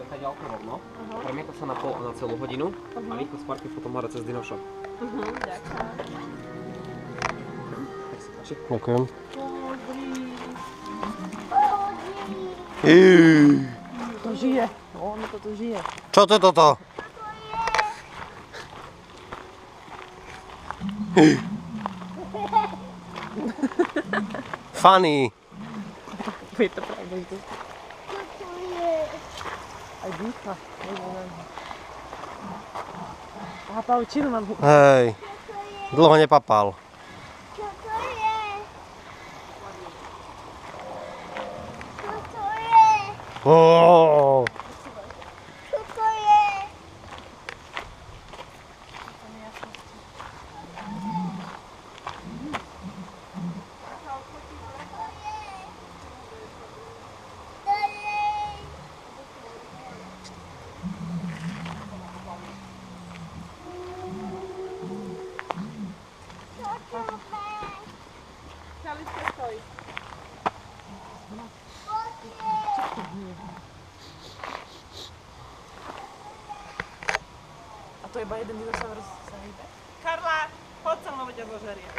tá ďalko rovno, premieta sa na celú hodinu a rýchlo Sparky potom hore cez Dinoshop. Ďakujem. Ďakujem. To žije, ono to tu žije. Čo to je toto? Funny. Je to pravda, že to... Aj dýcha. Aha, pavučinu mám. Hej, dlho nepapal. Čo to je? Čo to je? Oh. Čo to je? Čalička stojí. A to iba jeden dinosaurus sa hýbe? Karla, poď sa mnou, ťa zožerie.